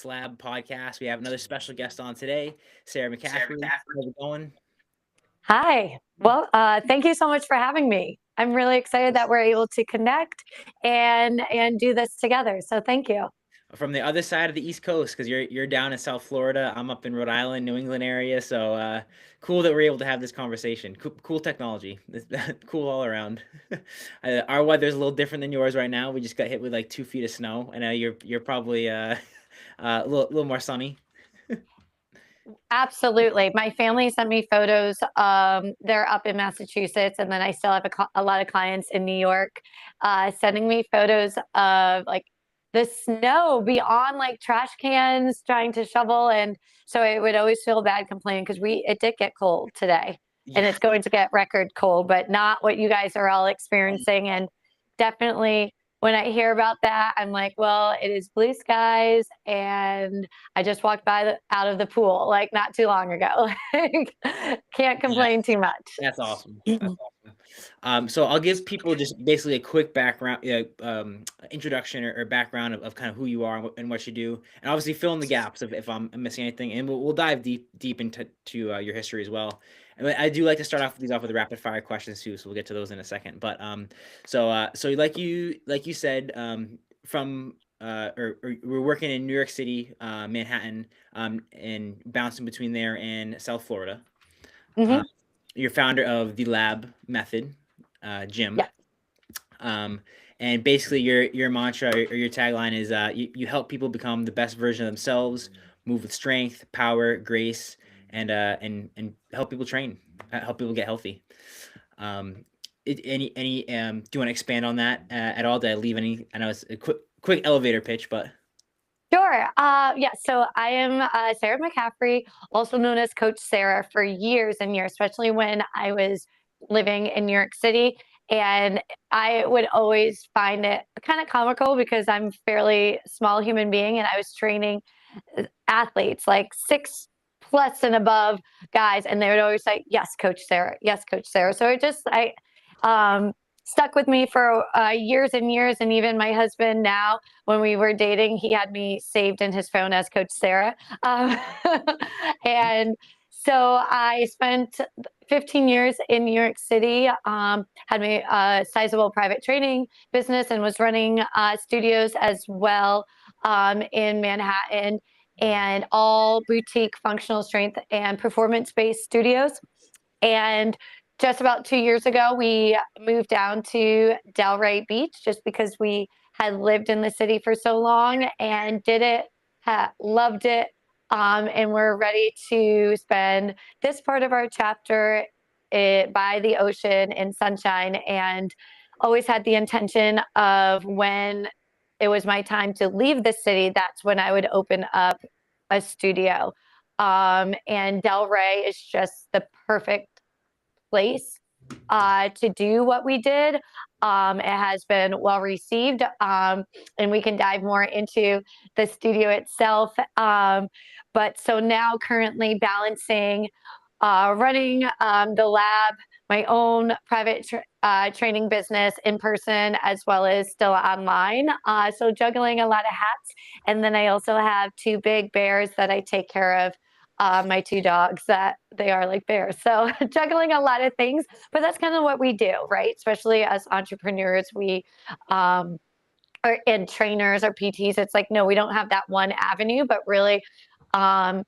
Reps Lab podcast. We have another special guest on today, Sarah McCaffrey. How's it going? Hi. Well, thank you so much for having me. I'm really excited that we're able to connect and do this together. So thank you. From the other side of the East Coast, because you're down in South Florida. I'm up in Rhode Island, New England area. So cool that we're able to have this conversation. Cool technology. Cool all around. Our weather's a little different than yours right now. We just got hit with like 2 feet of snow. I know you're probably a little more sunny. Absolutely. My family sent me photos. They're up in Massachusetts, and then I still have a lot of clients in New York sending me photos of like the snow beyond like trash cans trying to shovel. And so I would always feel bad complaining because it did get cold today and Yeah. it's going to get record cold, but not what you guys are all experiencing. And definitely when I hear about that, I'm like, well, it is blue skies, and I just walked out of the pool like not too long ago. Can't complain too much. That's awesome. That's awesome. So I'll give people just basically a quick background, introduction or background of kind of who you are and what you do, and obviously fill in the gaps if I'm missing anything, and we'll dive deep into your history as well. And I do like to start off these off with rapid fire questions too, so we'll get to those in a second. But so like you said, from or we're working in New York City, Manhattan, and bouncing between there and South Florida. Uh, Hmm. you're founder of the Lab Method gym, Yeah. um, and basically your mantra or your tagline is you help people become the best version of themselves, move with strength, power, grace, and help people train, help people get healthy. Um, any do you want to expand on that at all? Did I leave any? I know it's a quick elevator pitch, but Sure. Yeah. So I am Sarah McCaffrey, also known as Coach Sarah, for years and years, especially when I was living in New York City. And I would always find it kind of comical because I'm a fairly small human being, and I was training athletes like 6+ and above guys, and they would always say, "Yes, Coach Sarah. Yes, Coach Sarah." So I um, stuck with me for years and years. And even my husband now, when we were dating, he had me saved in his phone as Coach Sarah. Um, and so I spent 15 years in New York City, had my sizable private training business, and was running studios as well in Manhattan, and all boutique functional strength and performance based studios. And just about 2 years ago, we moved down to Delray Beach just because we had lived in the city for so long and did it, loved it. And we're ready to spend this part of our chapter by the ocean in sunshine. And always had the intention of when it was my time to leave the city, that's when I would open up a studio. And Delray is just the perfect place to do what we did. It has been well received, and we can dive more into the studio itself. But so now, currently balancing running the lab, my own private training business in person, as well as still online. So juggling a lot of hats. And then I also have two big bears that I take care of. My two dogs, that they are like bears. So juggling a lot of things, but that's kind of what we do, right? Especially as entrepreneurs, we um, or and trainers or PTs. It's like, no, we don't have that one avenue, but really, um,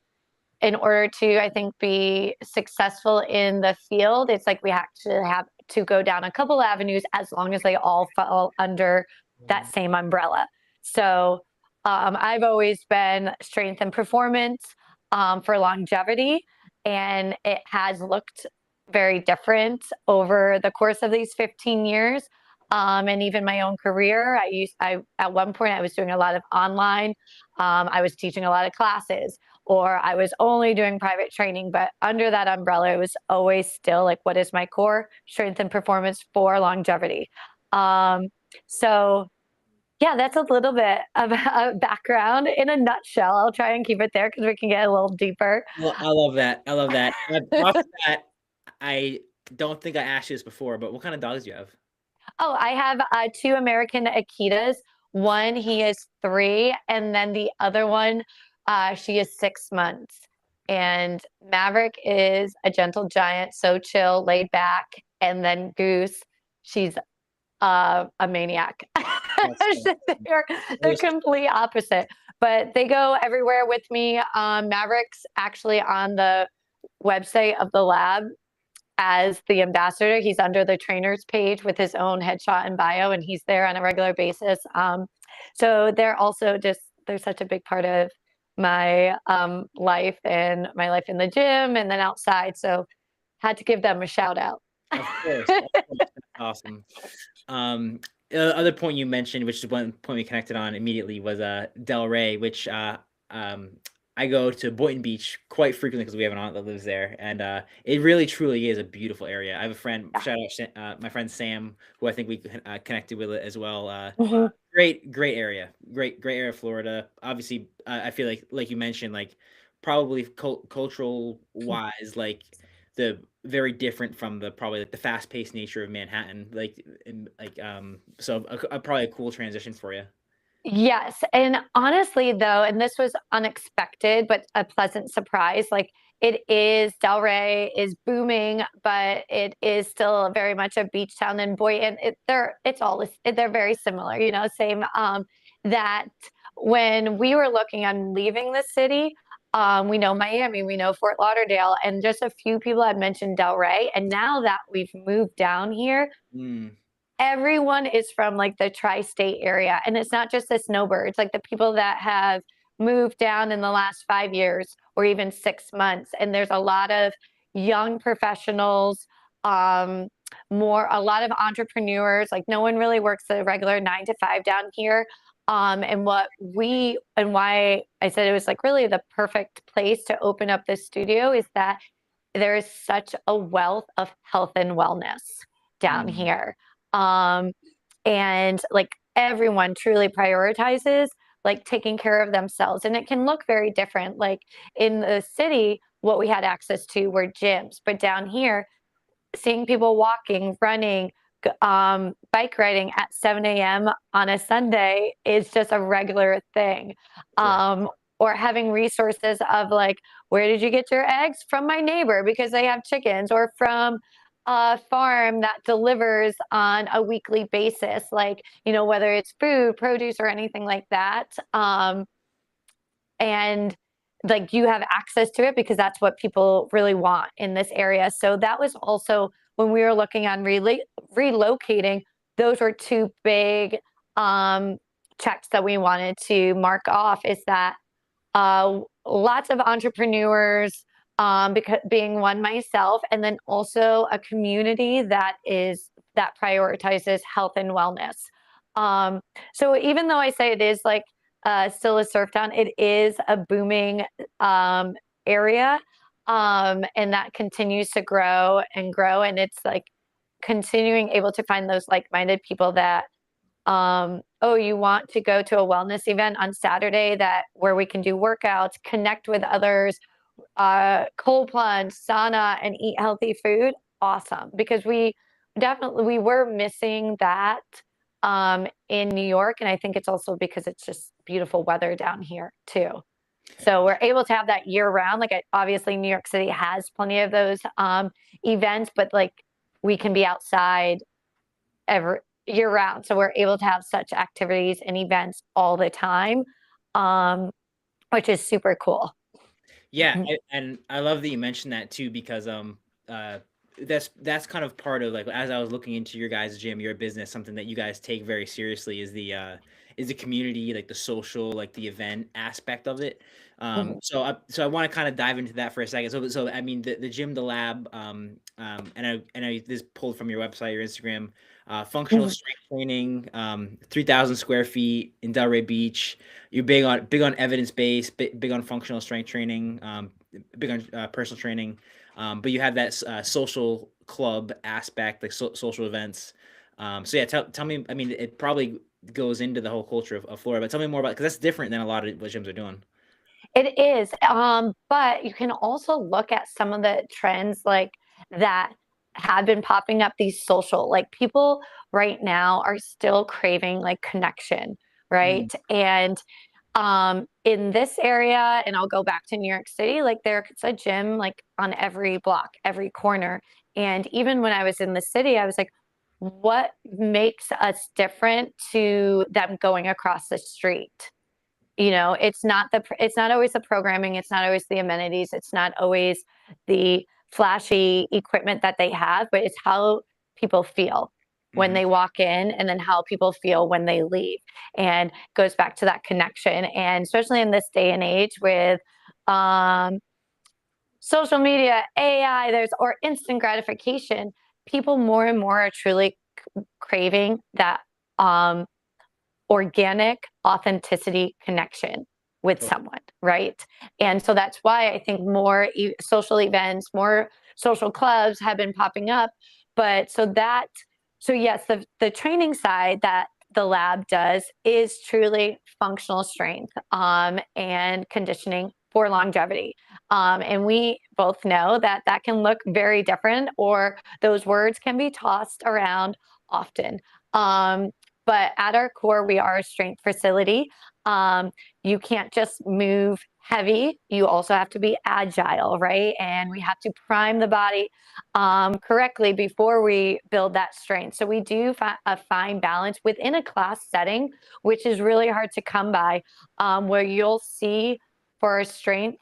in order to, I think, be successful in the field, it's like we actually have to go down a couple avenues as long as they all fall under that same umbrella. So I've always been strength and performance for longevity, and it has looked very different over the course of these 15 years. And even my own career, I at one point I was doing a lot of online. I was teaching a lot of classes, or I was only doing private training. But under that umbrella, it was always still like, what is my core strength and performance for longevity? Um, so, yeah, that's a little bit of a background in a nutshell. I'll try and keep it there because we can get a little deeper. well, I love that. I love that. Off that, I don't think I asked you this before, but what kind of dogs do you have? Oh, I have two American Akitas. One, he is 3, and then the other one, she is 6 months. And Maverick is a gentle giant, so chill, laid back. And then Goose, she's a maniac. That's so they're the those complete opposite, but they go everywhere with me. Maverick's actually on the website of the lab as the ambassador. He's under the trainers page with his own headshot and bio, and he's there on a regular basis. So they're also just they're such a big part of my life and my life in the gym and then outside. So had to give them a shout out. Of course, that's awesome. Other point you mentioned, which is one point we connected on immediately, was Delray, which um, I go to Boynton Beach quite frequently because we have an aunt that lives there, and it really truly is a beautiful area. I have a friend, shout out my friend Sam, who I think we connected with as well. Mhm. Great area, great area of Florida. Obviously, I feel like you mentioned, like probably cultural wise, like the very different from the probably like the fast paced nature of Manhattan. So probably a cool transition for you. Yes, and honestly though, and this was unexpected, but a pleasant surprise, like it is Delray is booming, but it is still very much a beach town and Boynton. They're very similar, same. That when we were looking on leaving the city, we know Miami, we know Fort Lauderdale, and just a few people had mentioned Delray. And now that we've moved down here, Mm, everyone is from like the tri-state area, and it's not just the snowbirds, like the people that have moved down in the last 5 years or even 6 months. And there's a lot of young professionals, um a lot of entrepreneurs. Like no one really works a regular 9 to 5 down here. And why I said it was like really the perfect place to open up this studio is that there is such a wealth of health and wellness down mm, here. Um, and like everyone truly prioritizes like taking care of themselves. And it can look very different. Like in the city, what we had access to were gyms, but down here, seeing people walking, running, bike riding at 7 a.m. on a Sunday is just a regular thing. sure. Or having resources of like, where did you get your eggs? From my neighbor because they have chickens, or from a farm that delivers on a weekly basis, like, whether it's food, produce, or anything like that. And like you have access to it because that's what people really want in this area. So that was also when we were looking on relocating, those were two big checks that we wanted to mark off, is that lots of entrepreneurs, because being one myself, and then also a community that prioritizes health and wellness. So even though I say it is like still a surf town, it is a booming area, and that continues to grow and grow, and it's like continuing able to find those like-minded people that oh, you want to go to a wellness event on Saturday that where we can do workouts, connect with others, cold plunge, sauna, and eat healthy food. Awesome. Because we were missing that in New York. And I think it's also because it's just beautiful weather down here too. So we're able to have that year round. Like obviously New York City has plenty of those events, but like we can be outside every year round. So we're able to have such activities and events all the time, um, which is super cool. Yeah, Mhm. and I love that you mentioned that too because uh that's kind of part of like as I was looking into your guys' gym, your business, something that you guys take very seriously is the community, like the social, like the event aspect of it. Mhm. So I want to kind of dive into that for a second. So I mean the gym, the lab, and I this pulled from your website, your Instagram, functional Mhm. strength training, 3,000 square feet in Delray Beach. You're big on evidence based, big on functional strength training, big on personal training, but you have that social club aspect, like social events. So yeah, tell me. I mean, it probably goes into the whole culture of Florida, but tell me more about because that's different than a lot of what gyms are doing. It is, but you can also look at some of the trends like that have been popping up. These social, like people right now are still craving like connection, right? And in this area, and I'll go back to New York City, like there's a gym like on every block, every corner. And even when I was in the city, I was like, what makes us different to them going across the street? It's not always the programming, it's not always the amenities, it's not always the flashy equipment that they have, but it's how people feel when they walk in, and then how people feel when they leave, and goes back to that connection. And especially in this day and age with social media, AI, or instant gratification, people more and more are truly craving that organic authenticity connection with someone, right? And so that's why I think more social events, more social clubs have been popping up. But so yes, the training side that the lab does is truly functional strength and conditioning for longevity. And we both know that that can look very different, or those words can be tossed around often. But at our core, we are a strength facility. You can't just move heavy. You also have to be agile, right? And we have to prime the body correctly before we build that strength. So we do a fine balance within a class setting, which is really hard to come by, where you'll see for our strength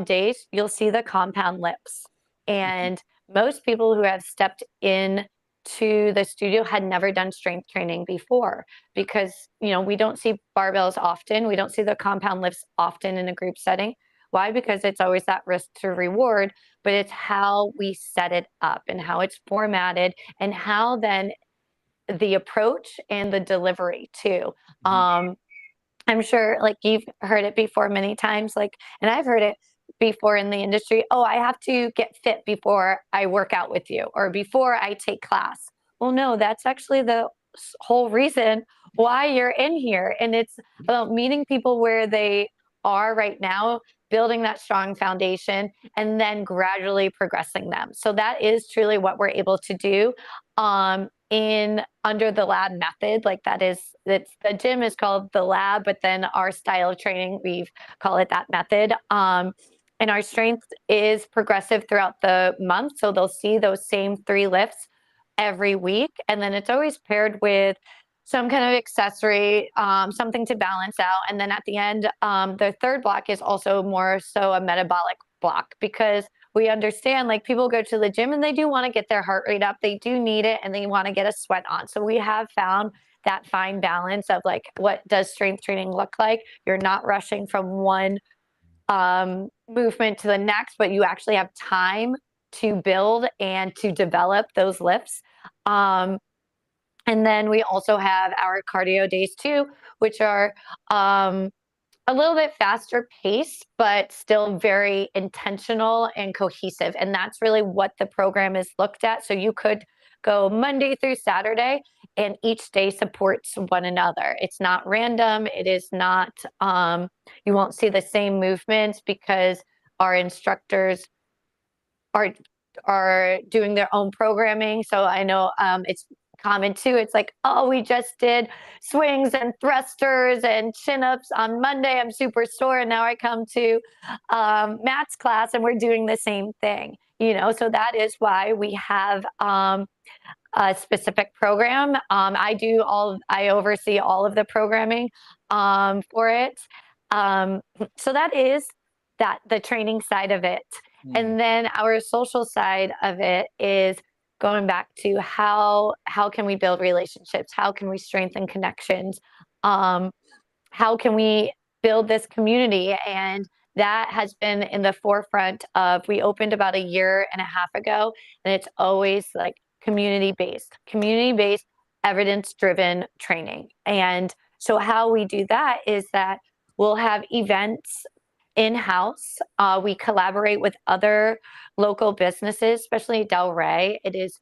days, you'll see the compound lifts. And most people who have stepped in to the studio had never done strength training before, because we don't see barbells often, we don't see the compound lifts often in a group setting. Why? Because it's always that risk to reward, but it's how we set it up and how it's formatted, and how then the approach and the delivery too. I'm sure like you've heard it before many times, like, and I've heard it before in the industry. Oh, I have to get fit before I work out with you, or before I take class. Well, no, that's actually the whole reason why you're in here. And it's about meeting people where they are right now, building that strong foundation, and then gradually progressing them. So that is truly what we're able to do in under the lab method. Like the gym is called the lab, but then our style of training, we call it that method. And our strength is progressive throughout the month. So they'll see those same 3 lifts every week. And then it's always paired with some kind of accessory, something to balance out. And then at the end, the third block is also more so a metabolic block, because we understand like people go to the gym and they do want to get their heart rate up. They do need it, and they want to get a sweat on. So we have found that fine balance of like, what does strength training look like? You're not rushing from one movement to the next, but you actually have time to build and to develop those lifts. And then we also have our cardio days too, which are a little bit faster paced, but still very intentional and cohesive. And that's really what the program is looked at. So you could go Monday through Saturday, and each day supports one another. It's not random. It is not, you won't see the same movements, because our instructors are doing their own programming. So I know it's common too. It's like, oh, we just did swings and thrusters and chin-ups on Monday. I'm super sore. And now I come to Matt's class and we're doing the same thing. So that is why we have a specific program. I oversee all of the programming for it. So that is the training side of it. And then our social side of it is going back to how can we build relationships? How can we strengthen connections? How can we build this community? And that has been in the forefront of, we opened about 1.5 years ago, and it's always like community-based, evidence-driven training. And so how we do that is that we'll have events in-house. We collaborate with other local businesses, especially Delray. It is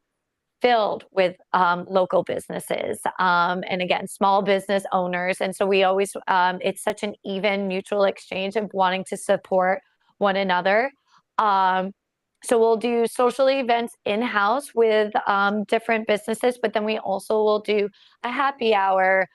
filled with local businesses, and again, small business owners. And so we always, it's such an even mutual exchange of wanting to support one another. So we'll do social events in-house with different businesses, but then we also will do a happy hour.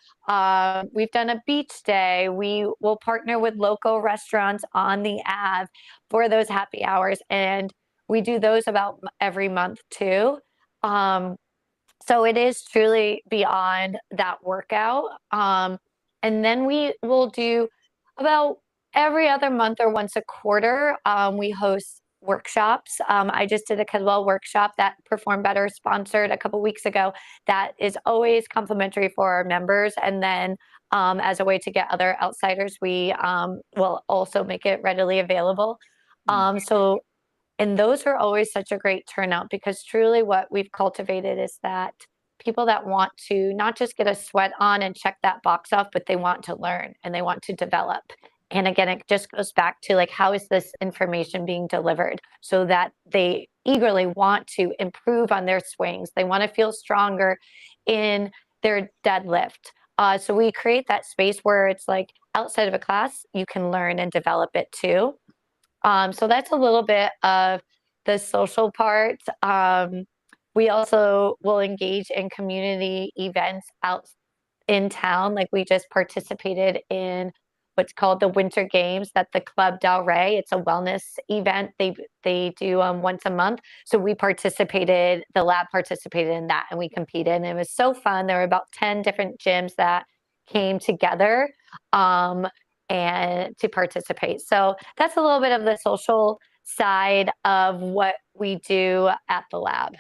We've done a beach day. We will partner with local restaurants on the Ave for those happy hours, and we do those about every month too. Um, so it is truly beyond that workout. And then we will do about every other month or once a quarter, we host workshops. I just did a Kedwell workshop that Perform Better sponsored a couple weeks ago. That is always complimentary for our members. And then as a way to get other outsiders, we will also make it readily available. Mm. So and those are always such a great turnout because truly what we've cultivated is that people that want to not just get a sweat on and check that box off, but they want to learn and they want to develop. And again, it just goes back to like, how is this information being delivered so that they eagerly want to improve on their swings? They want to feel stronger in their deadlift. So we create that space where it's like outside of a class, you can learn and develop it too. So that's a little bit of the social part. We also will engage in community events out in town. Like we just participated in what's called the Winter Games that the Club Del Rey. It's a wellness event they do once a month. So we participated. The lab participated in that, and we competed, and it was so fun. There were about 10 different gyms that came together. And to participate. So that's a little bit of the social side of what we do at the lab.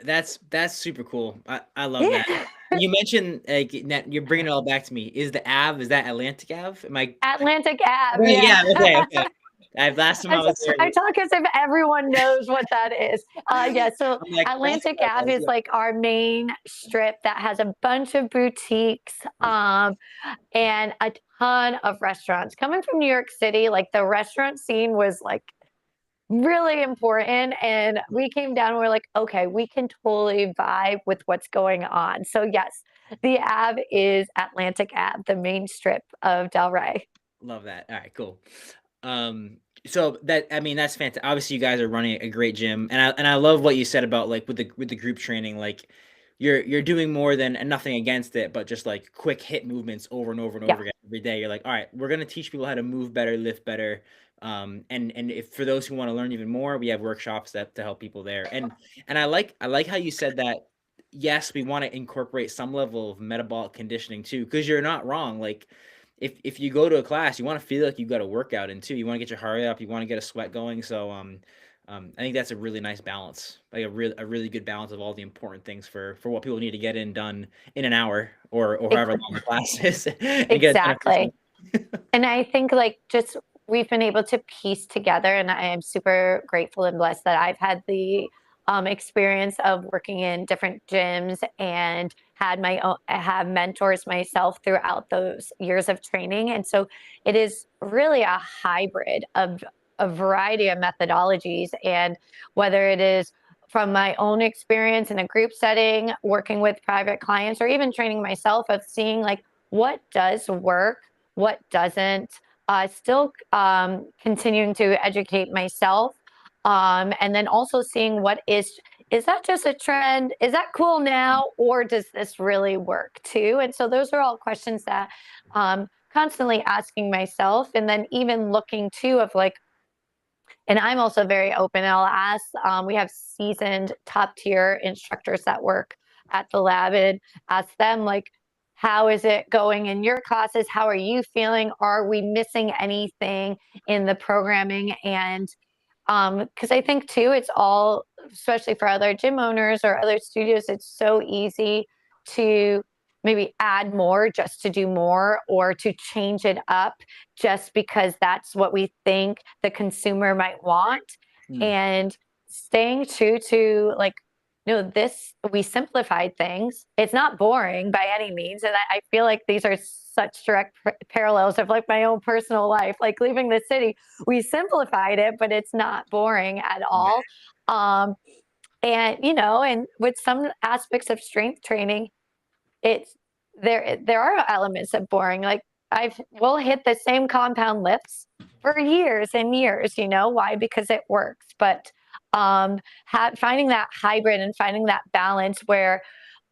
That's super cool. I love that. Yeah. You mentioned like you're bringing it all back to me. Is the Ave? Is that Atlantic Ave? Am I? Atlantic Ave, Okay, yeah. yeah. Okay. Okay. Last time I was there, I talk as if everyone knows what that is. Yeah, so I'm like, that's Atlantic what I Ave was. is like our main strip that has a bunch of boutiques and a ton of restaurants. Coming from New York City, like the restaurant scene was like really important. And we came down and we're like, okay, we can totally vibe with what's going on. So, yes, the Ave is Atlantic Ave, the main strip of Del Rey. Love that. All right, cool. So that I mean that's fantastic. Obviously, you guys are running a great gym, and I love what you said about like with the group training. Like you're doing more than and nothing against it, but just like quick hit movements over and over and Yeah, over again every day. You're like, all right, we're gonna teach people how to move better, lift better. And if for those who want to learn even more, we have workshops that to help people there. And I like how you said that. Yes, we want to incorporate some level of metabolic conditioning too, because you're not wrong. Like if you go to a class, you want to feel like you got a workout in too. You want to get your heart up, you want to get a sweat going. So I think that's a really nice balance, like a really good balance of all the important things for what people need to get in done in an hour or ex- however long the class is and get it done exactly. efficiently. And I think like just we've been able to piece together, and I am super grateful and blessed that I've had the experience of working in different gyms and had my own I have mentors myself throughout those years of training. And so it is really a hybrid of a variety of methodologies. And whether it is from my own experience in a group setting, working with private clients, or even training myself of seeing like what does work, what doesn't. Still continuing to educate myself, and then also seeing what is that just a trend? Is that cool now, or does this really work too? And so those are all questions that constantly asking myself, and then even looking too of like, and I'm also very open. I'll ask. We have seasoned top tier instructors that work at the lab and ask them like, how is it going in your classes? How are you feeling? Are we missing anything in the programming? And because I think too, it's all, especially for other gym owners or other studios, it's so easy to maybe add more just to do more or to change it up just because that's what we think the consumer might want. Mm. And staying true to like, no, this, we simplified things. It's not boring by any means. And I feel like these are such direct parallels of like my own personal life, like leaving the city. We simplified it, but it's not boring at all. Um, and you know, and with some aspects of strength training, it's there are elements of boring. Like we'll hit the same compound lifts for years and years, you know, why? Because it works. But finding that hybrid and finding that balance where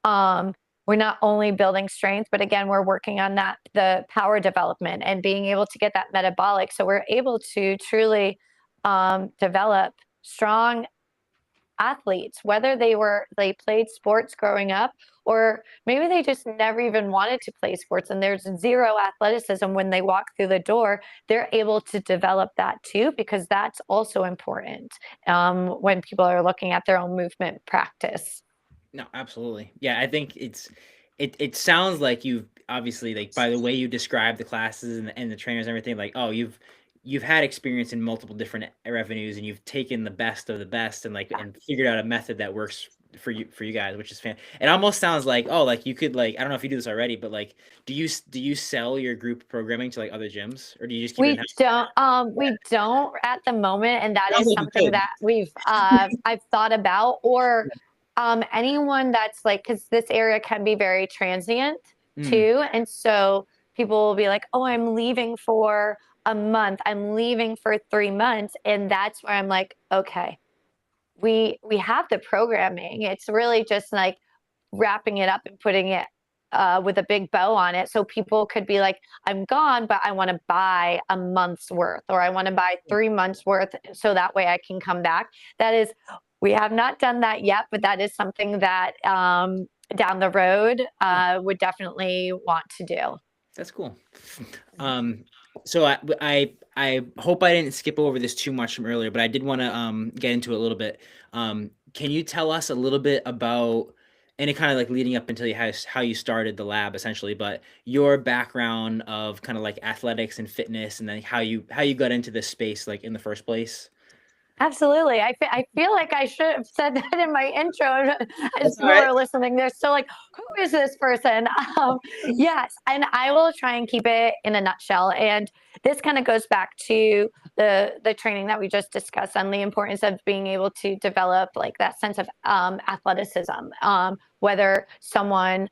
um, we're not only building strength, but again, we're working on the power development and being able to get that metabolic. So we're able to truly develop strong athletes, whether they played sports growing up, or maybe they just never even wanted to play sports and there's zero athleticism. When they walk through the door, they're able to develop that too, because that's also important when people are looking at their own movement practice. No, absolutely. Yeah, I think it sounds like you've obviously, like, by the way you describe the classes and the trainers and everything, like, oh, you've had experience in multiple different revenues, and you've taken the best of the best and like and figured out a method that works for you guys, which is fan. It almost sounds like, oh, like you could, like, I don't know if you do this already, but like, do you sell your group programming to like other gyms, or do you just keep it in house? We don't at the moment, and that Sounds is like you something could. that I've thought about, or anyone that's like, because this area can be very transient Mm, too, and so people will be like, oh, I'm leaving for a month, I'm leaving for 3 months, and that's where I'm like, okay, we have the programming. It's really just like wrapping it up and putting it with a big bow on it, so people could be like, I'm gone, but I want to buy a month's worth, or I want to buy 3 months worth, so that way I can come back. That is, we have not done that yet, but that is something that down the road would definitely want to do. that's cool. Um, so I hope I didn't skip over this too much from earlier, but I did want to get into it a little bit. Can you tell us a little bit about any kind of like leading up until how you started the lab essentially, but your background of kind of like athletics and fitness, and then how you got into this space like in the first place? Absolutely. I feel like I should have said that in my intro. As That's all people right. are listening, they're still like, who is this person? Yes. And I will try and keep it in a nutshell. And this kind of goes back to the training that we just discussed on the importance of being able to develop like that sense of athleticism, whether someone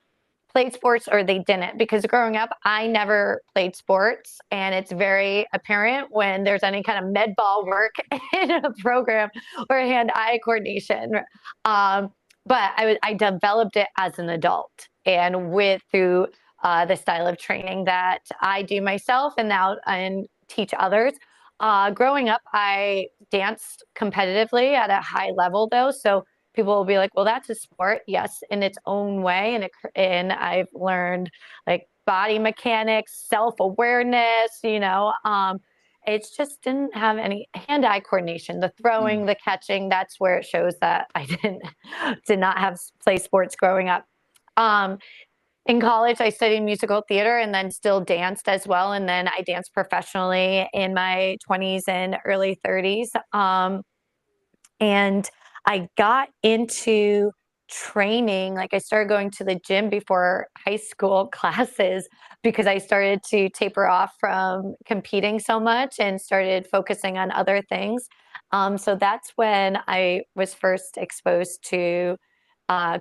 played sports or they didn't, because growing up I never played sports, and it's very apparent when there's any kind of med ball work in a program or hand-eye coordination. um, but I developed it as an adult, and with through the style of training that I do myself and now and teach others. Growing up I danced competitively at a high level though, so people will be like, well, that's a sport. Yes, in its own way. And I've learned like body mechanics, self-awareness, it just didn't have any hand-eye coordination, the Mm, throwing, the catching. That's where it shows that I did not have play sports growing up. Um, in college, I studied musical theater and then still danced as well. And then I danced professionally in my 20s and early 30s. And I got into training, like I started going to the gym before high school classes, because I started to taper off from competing so much and started focusing on other things. So that's when I was first exposed to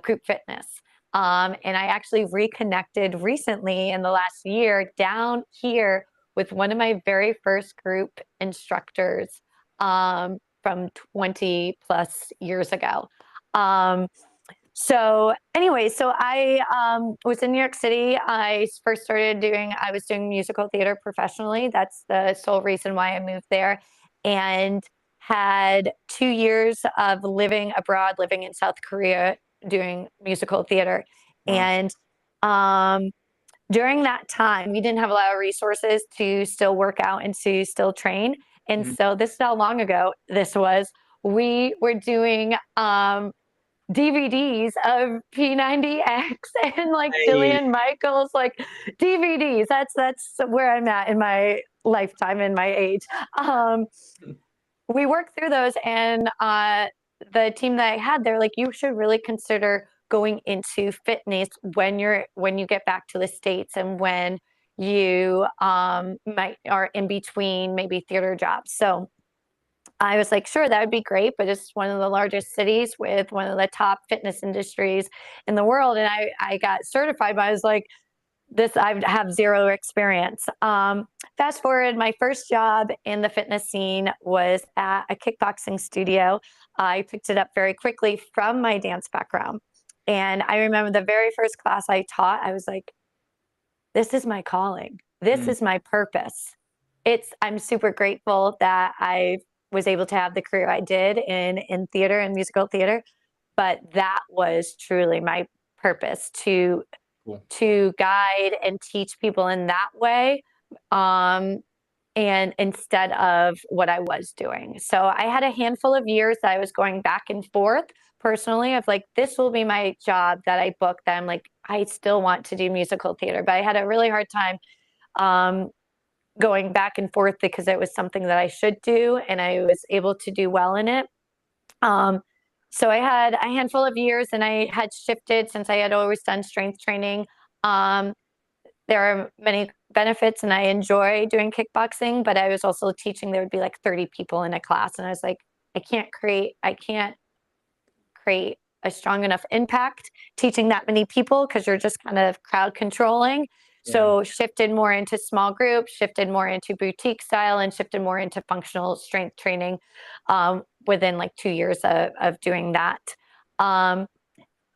group fitness. And I actually reconnected recently in the last year down here with one of my very first group instructors. From 20 plus years ago. Um, so anyway, so I was in New York City. I was doing musical theater professionally. That's the sole reason why I moved there, and had 2 years of living abroad, living in South Korea, doing musical theater. wow. And um, during that time, we didn't have a lot of resources to still work out and to still train. And Mhm. so this is how long ago this was. We were doing DVDs of P90X and like I, Jillian Michaels, like DVDs. That's where I'm at in my lifetime and my age. Um, we worked through those, and the team that I had, they're like, you should really consider going into fitness when you get back to the States, and when you might are in between maybe theater jobs. So I was like, sure, that would be great, but it's one of the largest cities with one of the top fitness industries in the world. And I got certified, but I was like, this I have zero experience. Fast forward, my first job in the fitness scene was at a kickboxing studio. I picked it up very quickly from my dance background. And I remember the very first class I taught, I was like, this is my calling. This Mm, is my purpose. I'm super grateful that I was able to have the career I did in theater and musical theater, but that was truly my purpose cool. to guide and teach people in that way, um, and instead of what I was doing. So I had a handful of years that I was going back and forth personally of like, this will be my job that I book that I'm like, I still want to do musical theater. But I had a really hard time um, going back and forth because it was something that I should do and I was able to do well in it. Um, so I had a handful of years and I had shifted since I had always done strength training. Um, there are many benefits and I enjoy doing kickboxing, but I was also teaching, there would be like 30 people in a class. And I was like, I can't create a strong enough impact teaching that many people because you're just kind of crowd controlling. Yeah. So shifted more into small groups, shifted more into boutique style, and shifted more into functional strength training within like 2 years of doing that. Um,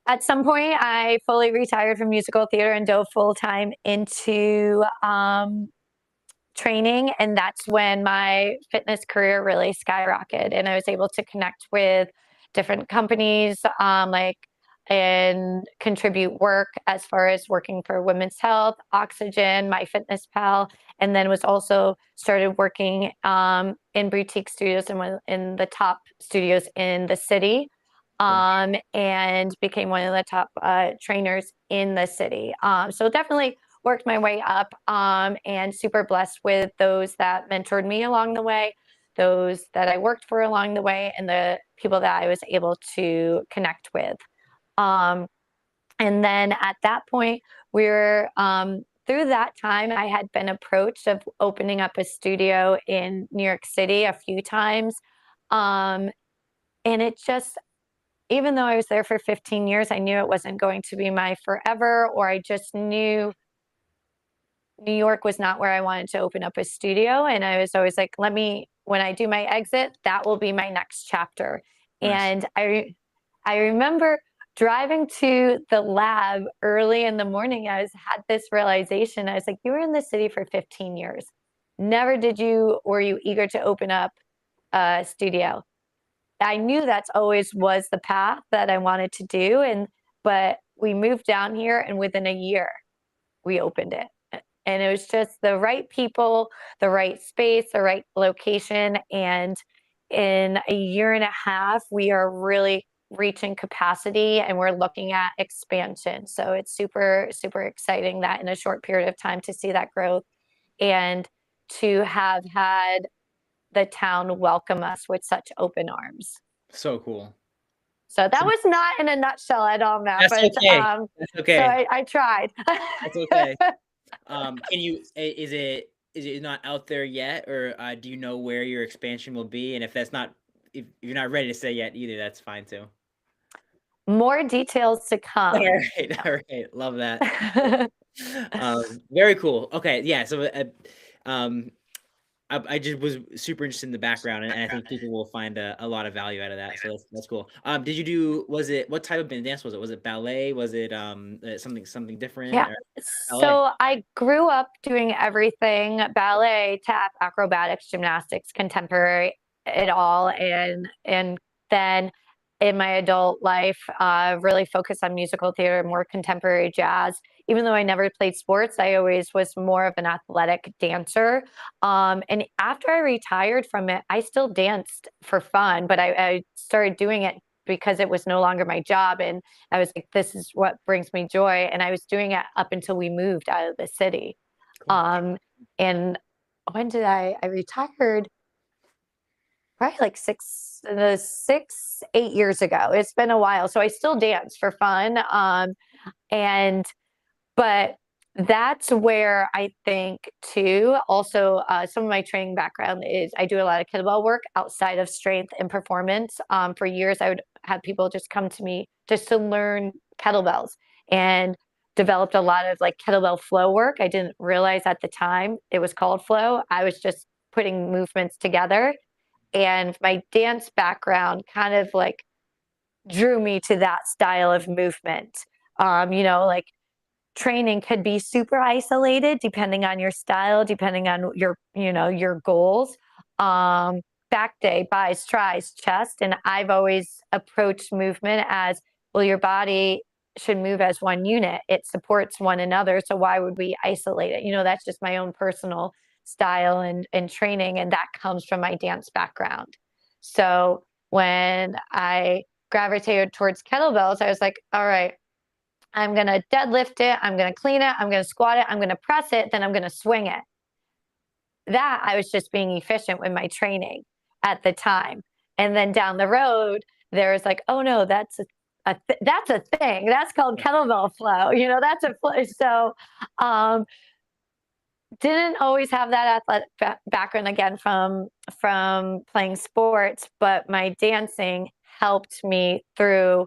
at some point, I fully retired from musical theater and dove full time into training. And that's when my fitness career really skyrocketed. And I was able to connect with different companies, and contribute work as far as working for Women's Health, Oxygen, MyFitnessPal, and then was also started working in boutique studios and in the top studios in the city, Cool. and became one of the top trainers in the city. So definitely worked my way up, and super blessed with those that mentored me along the way, those that I worked for along the way, and the people that I was able to connect with. Um, and then at that point, we were through that time, I had been approached of opening up a studio in New York City a few times. Um, and it just, even though I was there for 15 years, I knew it wasn't going to be my forever, or I just knew New York was not where I wanted to open up a studio. And I was always like, when I do my exit, that will be my next chapter. Nice. And I remember driving to the lab early in the morning. Had this realization. I was like, you were in the city for 15 years. Never were you eager to open up a studio? I knew that's always was the path that I wanted to do. But we moved down here and within a year we opened it. And it was just the right people, the right space, the right location. And in a year and a half, we are really reaching capacity and we're looking at expansion. So it's super, super exciting that in a short period of time to see that growth and to have had the town welcome us with such open arms. So cool. So that So was not in a nutshell at all, Matt, that's but okay. That's so okay. I tried. That's okay. Can you is it not out there yet, or do you know where your expansion will be? And if that's not if you're not ready to say yet either, that's fine too. More details to All come. right, all right, love that. Very cool. Okay, yeah. So, um, I just was super interested in the background, and I think people will find a lot of value out of that. So that's cool. Did you do? Was it what type of dance was it? Was it ballet? Was it something different? Yeah. Or ballet? So I grew up doing everything: ballet, tap, acrobatics, gymnastics, contemporary, it all. And then in my adult life, really focused on musical theater, more contemporary jazz. Even though I never played sports, I always was more of an athletic dancer. And after I retired from it, I still danced for fun, but I started doing it because it was no longer my job. And I was like, this is what brings me joy. And I was doing it up until we moved out of the city. Cool. And when did I retired? Probably like 8 years ago. It's been a while. So I still dance for fun. And but that's where I think too. Also, some of my training background is I do a lot of kettlebell work outside of strength and performance. For years, I would have people just come to me just to learn kettlebells, and developed a lot of like kettlebell flow work. I didn't realize at the time it was called flow. I was just putting movements together. And my dance background kind of like drew me to that style of movement. Like training could be super isolated depending on your style, depending on your goals. Back day, bis, tris, chest. And I've always approached movement as, well, your body should move as one unit. It supports one another. So why would we isolate it? That's just my own personal style and training. And that comes from my dance background. So when I gravitated towards kettlebells, I was like, all right, I'm going to deadlift it. I'm going to clean it. I'm going to squat it. I'm going to press it. Then I'm going to swing it. That I was just being efficient with my training at the time. And then down the road, there's like, oh no, that's a thing. That's called kettlebell flow. That's a flow. So, didn't always have that athletic background again from playing sports, but my dancing helped me through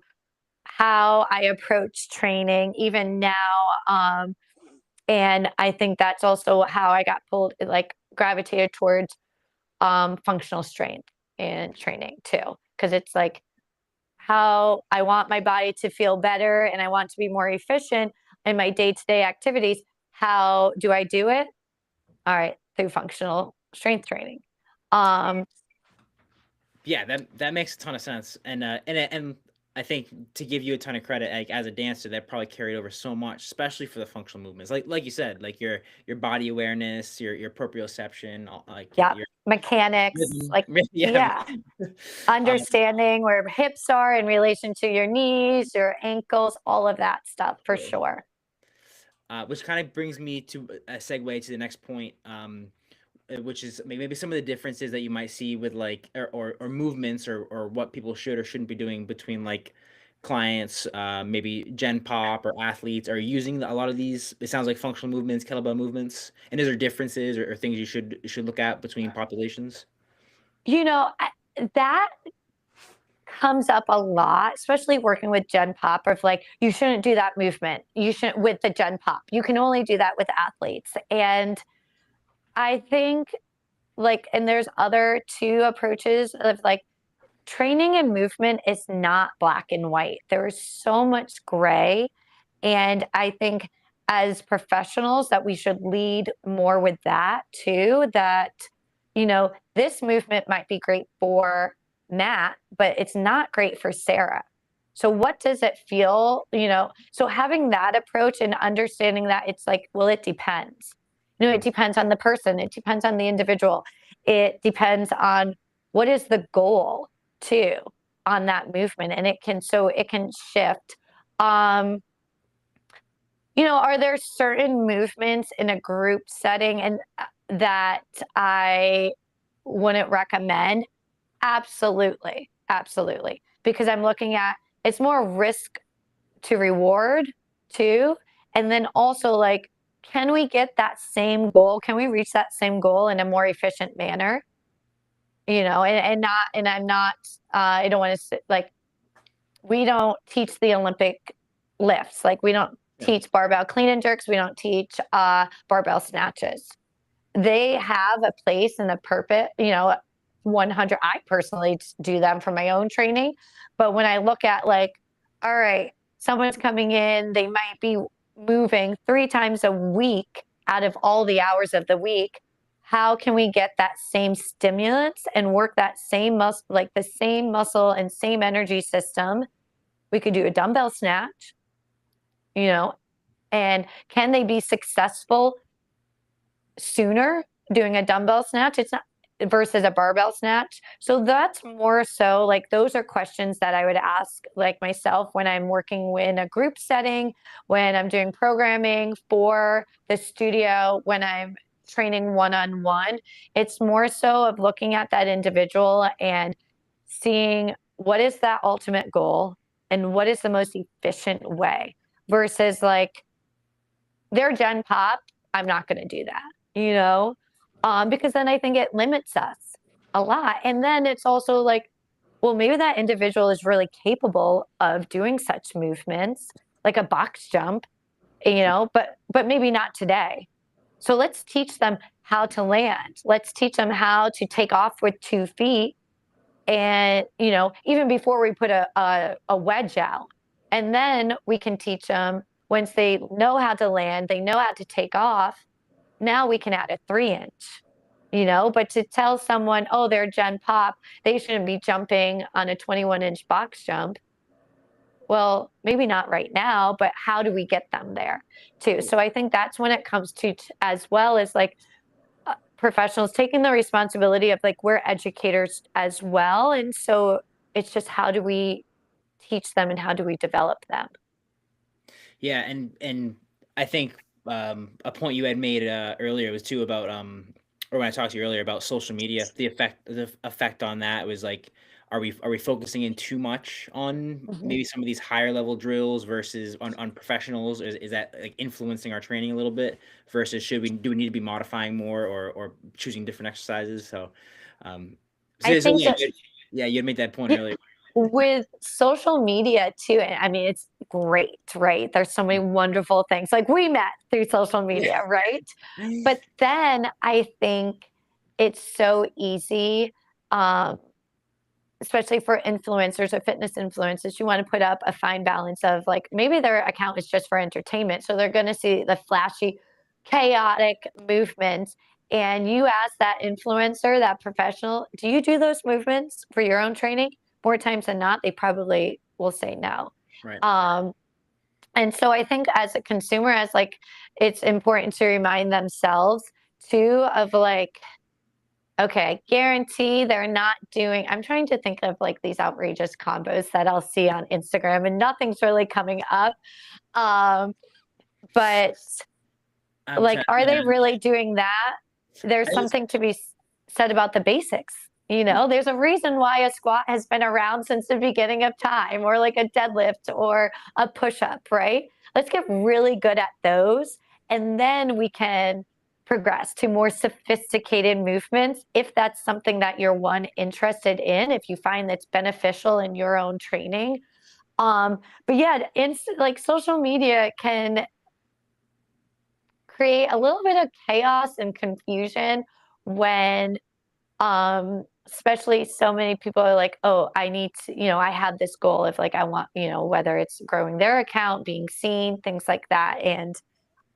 how I approach training even now. And I think that's also how I got gravitated towards functional strength and training too, because it's like how I want my body to feel better and I want to be more efficient in my day-to-day activities. How do I do it? All right, through functional strength training. Yeah, that makes a ton of sense, and I think to give you a ton of credit, like as a dancer, that probably carried over so much, especially for the functional movements. Like you said, like your body awareness, your proprioception, like Yeah, your mechanics, rhythm. like Yeah, yeah, um, understanding where hips are in relation to your knees, your ankles, all of that stuff for sure. which kind of brings me to a segue to the next point, which is maybe some of the differences that you might see with like or movements or what people should or shouldn't be doing between like clients, maybe gen pop or athletes are using a lot of these. It sounds like functional movements, kettlebell movements, and is there differences or things you should look at between populations? That comes up a lot, especially working with gen pop, of like, you shouldn't do that movement. You shouldn't with the gen pop. You can only do that with athletes. And I think and there's other two approaches of like training and movement is not black and white. There is so much gray. And I think as professionals that we should lead more with that too, that, this movement might be great for Matt, but it's not great for Sarah. So what does it feel, So having that approach and understanding that it's like, well, it depends. It depends on the person. It depends on the individual. It depends on what is the goal too on that movement. And it can shift. Are there certain movements in a group setting and that I wouldn't recommend? Absolutely. Absolutely. Because I'm looking at it's more risk to reward too. And then also like, can we get that same goal? Can we reach that same goal in a more efficient manner? I don't want to like, we don't teach the Olympic lifts. Like we don't teach barbell clean and jerks. We don't teach barbell snatches. They have a place and a purpose, 100. I personally do them for my own training. But when I look at like, all right, someone's coming in, they might be moving 3 times a week out of all the hours of the week. How can we get that same stimulants and work that same muscle, like the same muscle and same energy system? We could do a dumbbell snatch, and can they be successful sooner doing a dumbbell snatch? It's not versus a barbell snatch. So that's more so like those are questions that I would ask like myself when I'm working in a group setting, when I'm doing programming for the studio, when I'm training one-on-one. It's more so of looking at that individual and seeing what is that ultimate goal and what is the most efficient way versus like their gen pop. I'm not going to do that, because then I think it limits us a lot. And then it's also like, well, maybe that individual is really capable of doing such movements, like a box jump. but maybe not today. So let's teach them how to land. Let's teach them how to take off with 2 feet, and even before we put a wedge out. And then we can teach them, once they know how to land, they know how to take off, now we can add a 3 inch. But to tell someone, oh, they're Gen Pop, they shouldn't be jumping on a 21-inch box jump. Well, maybe not right now, but how do we get them there too? So I think that's when it comes to, as well as like, professionals taking the responsibility of, like, we're educators as well. And so it's just, how do we teach them and how do we develop them? Yeah, and I think a point you had made earlier was too about or when I talked to you earlier about social media, the effect on that was like, are we focusing in too much on Mhm. maybe some of these higher level drills versus on professionals? Is that like influencing our training a little bit versus do we need to be modifying more or choosing different exercises? So, um, I so think yeah, that yeah, you had made that point earlier. with social media too, and I mean, it's great, right? There's so many wonderful things. Like, we met through social media, right? But then I think it's so easy, um, especially for influencers or fitness influencers, you want to put up a fine balance of, like, maybe their account is just for entertainment. So they're going to see the flashy, chaotic movements. And you ask that influencer, that professional, do you do those movements for your own training? More times than not, they probably will say no. Right. Um, and so I think, as a consumer, as like, it's important to remind themselves too of, like, okay, I guarantee they're not doing. I'm trying to think of, like, these outrageous combos that I'll see on Instagram, and nothing's really coming up. Um, but, I'm like, trying. are Yeah. they really doing that? There's I just something to be said about the basics. There's a reason why a squat has been around since the beginning of time, or like a deadlift or a push up, right? Let's get really good at those. And then we can progress to more sophisticated movements if that's something that you're, one, interested in, if you find that's beneficial in your own training. But yeah, like, social media can create a little bit of chaos and confusion when, especially, so many people are like, oh, I need to, I have this goal of, like, I want, whether it's growing their account, being seen, things like that. And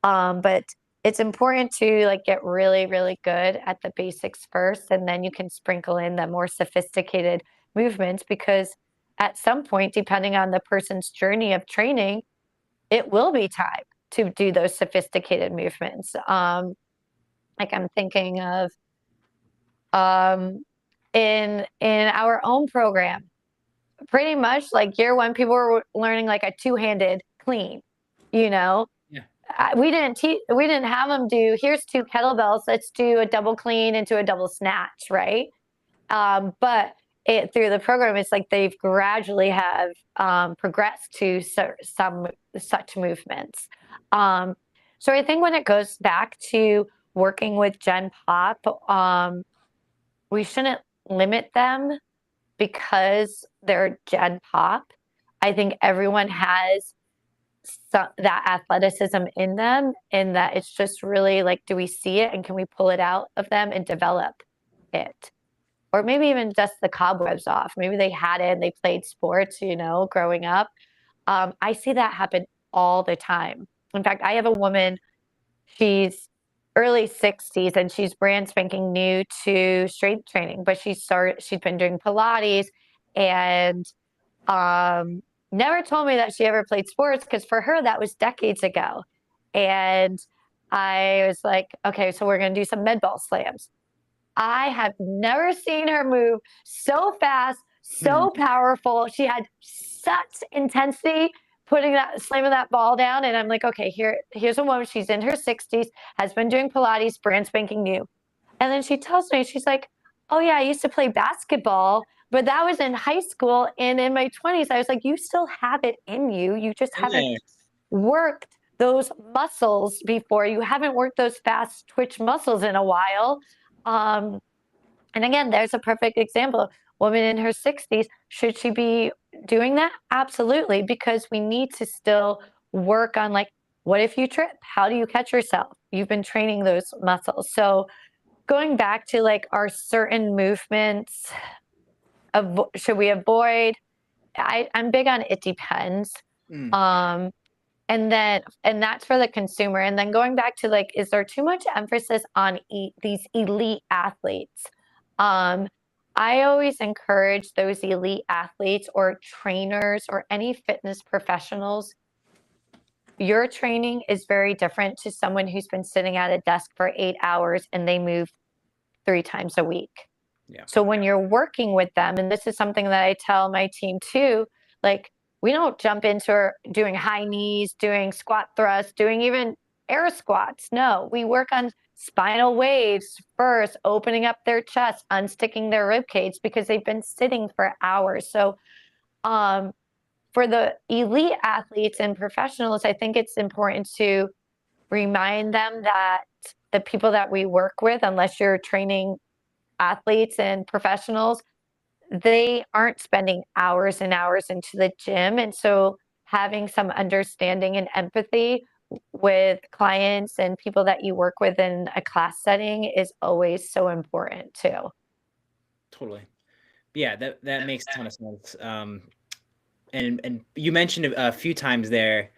but it's important to, like, get really, really good at the basics first, and then you can sprinkle in the more sophisticated movements, because at some point, depending on the person's journey of training, it will be time to do those sophisticated movements. Like, I'm thinking of, um, in our own program, pretty much, like, year one, people were learning, like, a two-handed clean. You know, Yeah. we didn't have them do, here's two kettlebells, let's do a double clean into a double snatch, right? But through the program, it's like they've gradually have, progressed to some such movements. Um, so I think when it goes back to working with Gen Pop, we shouldn't limit them because they're Gen Pop. I think everyone has that athleticism in them, and that it's just really like, do we see it and can we pull it out of them and develop it? Or maybe even dust the cobwebs off. Maybe they had it and they played sports, growing up. I see that happen all the time. In fact, I have a woman, she's early 60s, and she's brand spanking new to strength training, but she's been doing Pilates, and um, never told me that she ever played sports, because for her that was decades ago. And I was like, okay, so we're going to do some med ball slams. I have never seen her move so fast, so powerful. She had such intensity putting that, slamming that ball down. And I'm like, okay, here's a woman. She's in her 60s, has been doing Pilates, brand spanking new. And then she tells me, she's like, oh yeah, I used to play basketball, but that was in high school. And in my 20s, I was like, you still have it in you. You just haven't Yeah. worked those muscles before. You haven't worked those fast twitch muscles in a while. Um, and again, there's a perfect example. Woman in her 60s, should she be doing that? Absolutely, because we need to still work on, like, What if you trip? How do you catch yourself? You've been training those muscles. So going back to like, are certain movements should we avoid? I'm big on it depends. Mm, Um, and that's for the consumer. And then going back to like, is there too much emphasis on these elite athletes? Um, I always encourage those elite athletes or trainers or any fitness professionals. Your training is very different to someone who's been sitting at a desk for 8 hours and they move 3 times a week. yeah. So when you're working with them, and this is something that I tell my team too, like we don't jump into doing high knees, doing squat thrusts, doing even air squats. No, we work on spinal waves first, opening up their chest, unsticking their rib cage because they've been sitting for hours. So um, for the elite athletes and professionals, I think it's important to remind them that the people that we work with, unless you're training athletes and professionals, they aren't spending hours and hours into the gym. And so having some understanding and empathy with clients and people that you work with in a class setting is always so important too. Totally. Yeah, that makes a ton of sense. And you mentioned a few times there,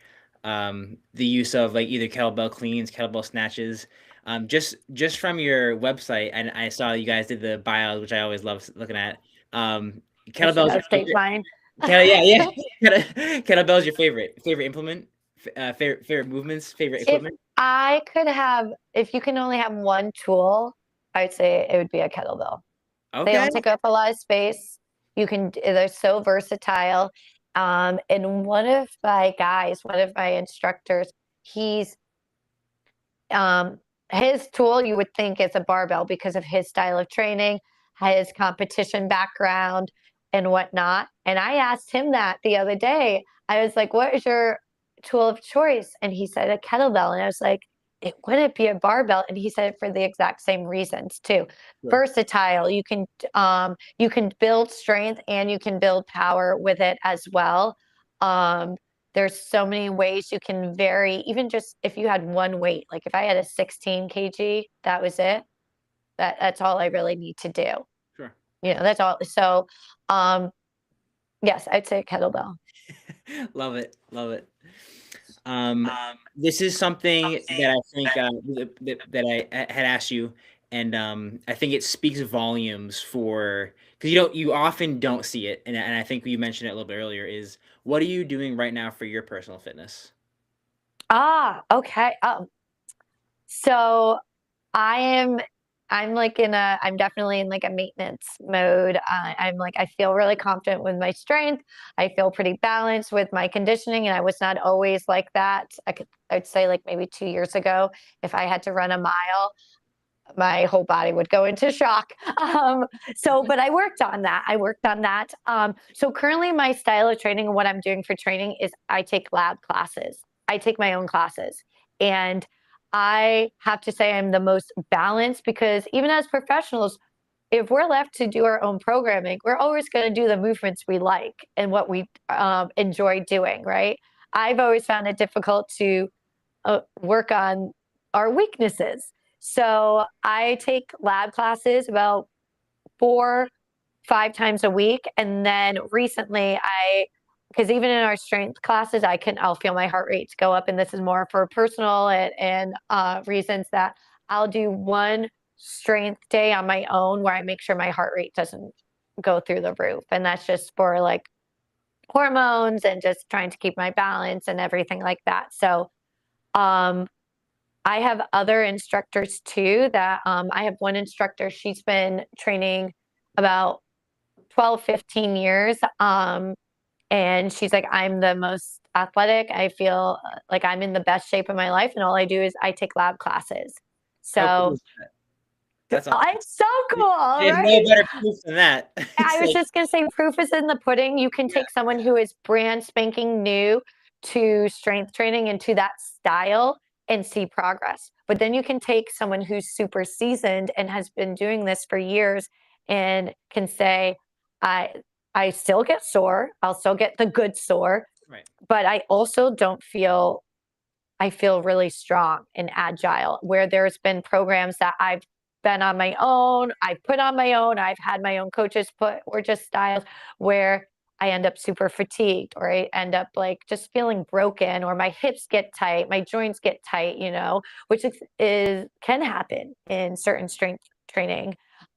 the use of like either kettlebell cleans, kettlebell snatches. Just from your website, and I saw you guys did the bios, which I always love looking at. I should Kettlebell's your update favorite. mine. Yeah, yeah. Kettlebell's your favorite implement, favorite movements, favorite If equipment. I could have, if you can only have one tool, I'd say it would be a kettlebell. They Okay. don't take up a lot of space. They're so versatile. And one of my guys, one of my instructors, he's um, his tool you would think is a barbell because of his style of training, his competition background, and whatnot. And I asked him that the other day. I was like, "What is your tool of choice?" And he said a kettlebell. And I was like, "It wouldn't be a barbell." And he said it for the exact same reasons too. Sure. Versatile. You can build strength and you can build power with it as well. Um, there's so many ways you can vary, even just if you had one weight. Like if I had a 16 kg, that was it. That's all I really need to do. Sure. That's all. So um yes, I'd say kettlebell. Love it. Love it. Um, this is something that I think that I had asked you, and I think it speaks volumes for because you often don't see it, and I think you mentioned it a little bit earlier. Is what are you doing right now for your personal fitness? Okay. So I am I'm definitely in like a maintenance mode. I'm like I feel really confident with my strength. I feel pretty balanced with my conditioning, and I was not always like that. I'd say like maybe 2 years ago, if I had to run a mile, my whole body would go into shock. But I worked on that. So currently, my style of training and what I'm doing for training is I take lab classes. I take my own classes, and I have to say I'm the most balanced because even as professionals, if we're left to do our own programming, we're always going to do the movements we like and what we enjoy doing. Right? I've always found it difficult to work on our weaknesses. So I take lab classes about 4, 5 times a week. And then recently because even in our strength classes, I'll feel my heart rates go up. And this is more for personal and reasons that I'll do one strength day on my own where I make sure my heart rate doesn't go through the roof. And that's just for like hormones and just trying to keep my balance and everything like that. So, um, I have other instructors too I have one instructor, she's been training about 12, 15 years. And she's like, I'm the most athletic. I feel like I'm in the best shape of my life. And all I do is I take lab classes. How cool So is that? That's awesome. it's so cool, There's no right? better proof than that. I It's was like, just going to say, proof is in the pudding. You can yeah, take someone who is brand spanking new to strength training and to that style and see progress. But then you can take someone who's super seasoned and has been doing this for years and can say, I I still get sore. I'll still get the good sore, right. but I also don't feel I feel really strong and agile. Where there's been programs that I've been on my own, I've put on my own, I've had my own coaches put, or just styles where I end up super fatigued, or I end up like just feeling broken, or my hips get tight, my joints get tight, which is can happen in certain strength training.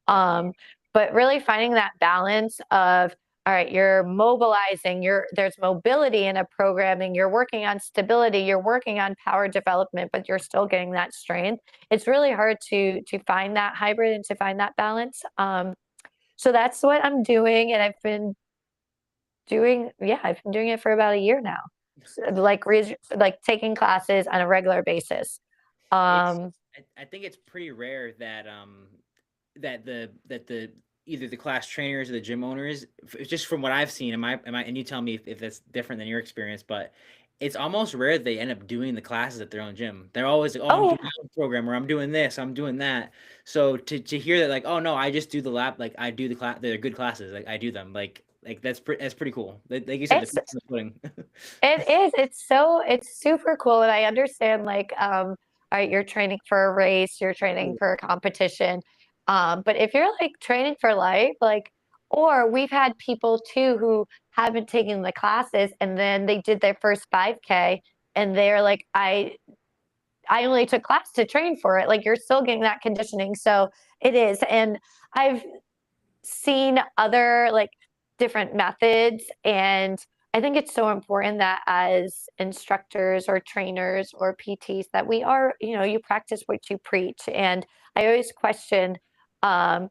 Um, but really finding that balance of, all right, you're mobilizing, there's mobility in a programming, you're working on stability, you're working on power development, but you're still getting that strength. It's really hard to find that hybrid and to find that balance. So that's what I'm doing, and I've been doing it for about a year now. So, like taking classes on a regular basis. It's Um, I think it's pretty rare that that the either the class trainers or the gym owners, just from what I've seen, and you tell me if that's different than your experience, but it's almost rare they end up doing the classes at their own gym. They're always like, oh, I'm oh doing my own program, or I'm doing this, I'm doing that. So to hear that, like, oh no, I just do the lab, like I do the class, they're good classes, like I do them, like that's pretty cool. Like you said, the it's proof in the pudding. It is. It's super cool. And I understand like all right, you're training for a race, you're training for a competition. But if you're like training for life, like, or we've had people too who haven't taken the classes and then they did their first 5K and they're like, I only took class to train for it. Like you're still getting that conditioning. So it is. And I've seen other like different methods, and I think it's so important that as instructors or trainers or PTs that we are, you practice what you preach. And I always question, um,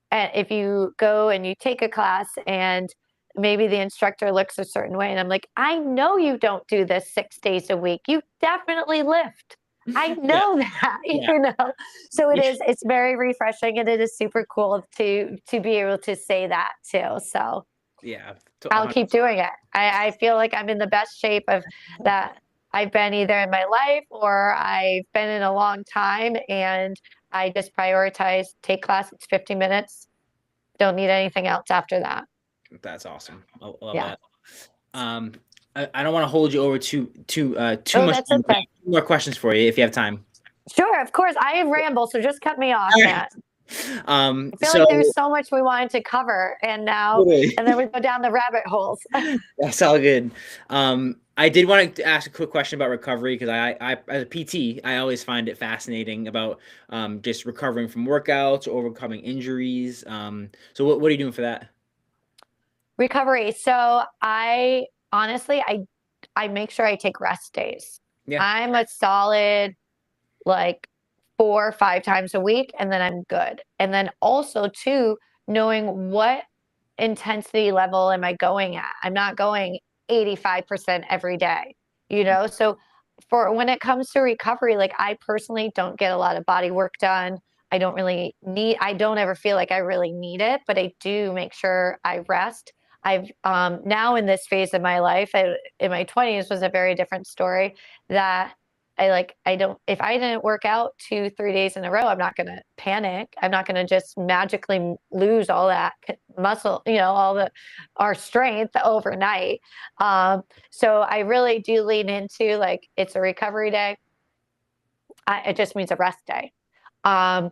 and if you go and you take a class and maybe the instructor looks a certain way, and I'm like, I know you don't do this 6 days a week, you definitely lift. I Yeah, know that, yeah. So You it's very refreshing, and it is super cool to be able to say that too. So Yeah, I'll keep doing it. I feel like I'm in the best shape of that I've been either in my life or I've been in a long time, and I just prioritize take class. It's 50 minutes. Don't need anything else after that. That's awesome. I love Yeah. that. Um, I don't want to hold you over too Oh, much that's time. I okay. have two more questions for you if you have time. Sure, of course. I ramble, so just cut me off, All right. Matt. I feel So like there's so much we wanted to cover, and then we go down the rabbit holes. that's all good. I did want to ask a quick question about recovery because I as a PT, I always find it fascinating about just recovering from workouts, overcoming injuries. So what are you doing for that? Recovery. So I honestly, I make sure I take rest days. Yeah. I'm a solid like 4 or 5 times a week, and then I'm good. And then also too, knowing what intensity level am I going at? I'm not going 85% every day, So for when it comes to recovery, like I personally don't get a lot of body work done. I don't ever feel like I really need it, but I do make sure I rest. I've now in this phase of my life, in my 20s was a very different story that I don't, if I didn't work out 2 3 days in a row, I'm not going to panic. I'm not going to just magically lose all that muscle, our strength overnight. So I really do lean into like, it's a recovery day. It just means a rest day. Um,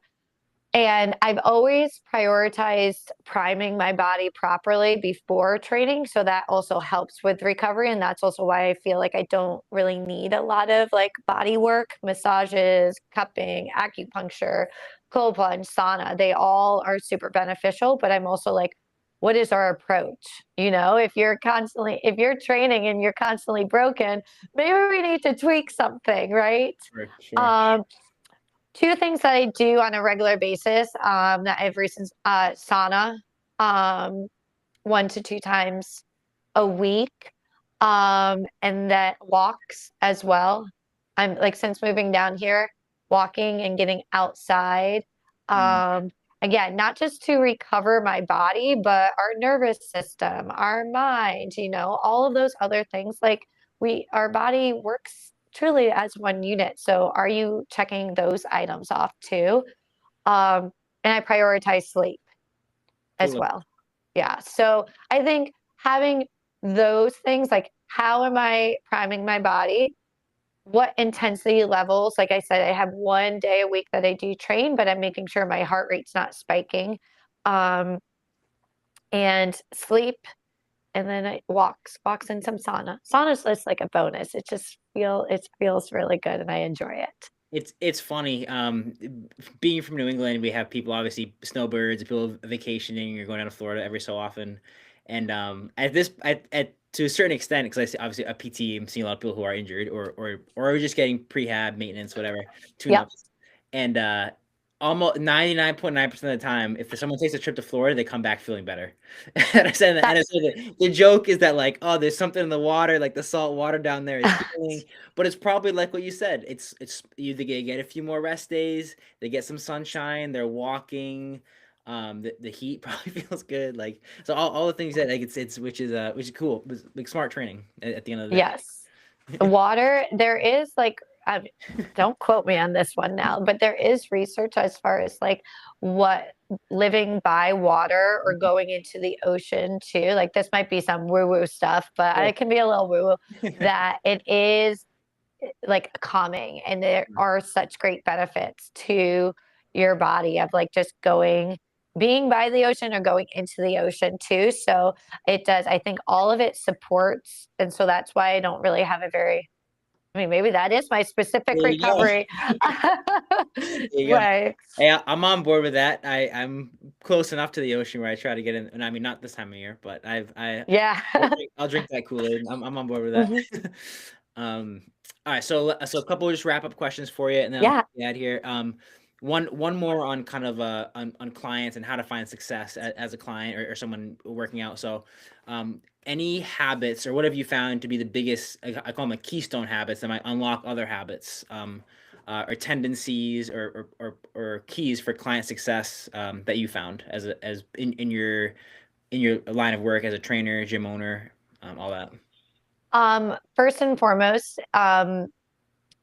and I've always prioritized priming my body properly before training. So that also helps with recovery. And that's also why I feel like I don't really need a lot of like body work, massages, cupping, acupuncture, cold plunge, sauna. They all are super beneficial. But I'm also like, what is our approach? If you're training and you're constantly broken, maybe we need to tweak something, right? Sure, sure. Um, Two things that I do on a regular basis, that I've recent sauna, um, 1 to 2 times a week, and then walks as well. I'm like since moving down here, walking and getting outside. Mm, Um, Again, not just to recover my body, but our nervous system, our mind, all of those other things. Like our body works truly as one unit. So are you checking those items off too? And I prioritize sleep as totally. well. Yeah. So I think having those things, like how am I priming my body what intensity levels. Like I said, I have 1 day a week that I do train, but I'm making sure my heart rate's not spiking. Um, and sleep, and then walks and some sauna. Sauna's just like a bonus. It feels really good and I enjoy it. It's funny. Being from New England, we have people obviously snowbirds, people vacationing or going down to Florida every so often, and at to a certain extent, because I see obviously a PT, I'm seeing a lot of people who are injured or just getting prehab maintenance, whatever, tune Yep. ups, and almost 99.9% of the time, if someone takes a trip to Florida, they come back feeling better. That I said the joke is that like, oh, there's something in the water, like the salt water down there is healing. But it's probably like what you said. It's either they get a few more rest days, they get some sunshine, they're walking, the heat probably feels good. Like so all the things that like it's which is cool. It's like smart training at the end of the day. Yes. Water, there is like, don't quote me on this one now, but there is research as far as like what living by water or going into the ocean too. Like this might be some woo-woo stuff, but Sure. it can be a little woo-woo, that it is like calming, and there are such great benefits to your body of like just being by the ocean or going into the ocean too. So it does, I think all of it supports, and so that's why I don't really have a very, I mean, maybe that is my specific There you go. recovery There you go. way. Hey, I'm on board with that. I'm close enough to the ocean where I try to get in, and I mean not this time of year, but Yeah. I'll drink that Kool-Aid. I'm on board with Mhm. that. Um, all right, so a couple of just wrap up questions for you, and then I'll Yeah. add here. One more on kind of on clients and how to find success as a client or someone working out. So, any habits or what have you found to be the biggest? I call them like keystone habits that might unlock other habits, or tendencies or keys for client success that you found as in your line of work as a trainer, gym owner, all that. First and foremost,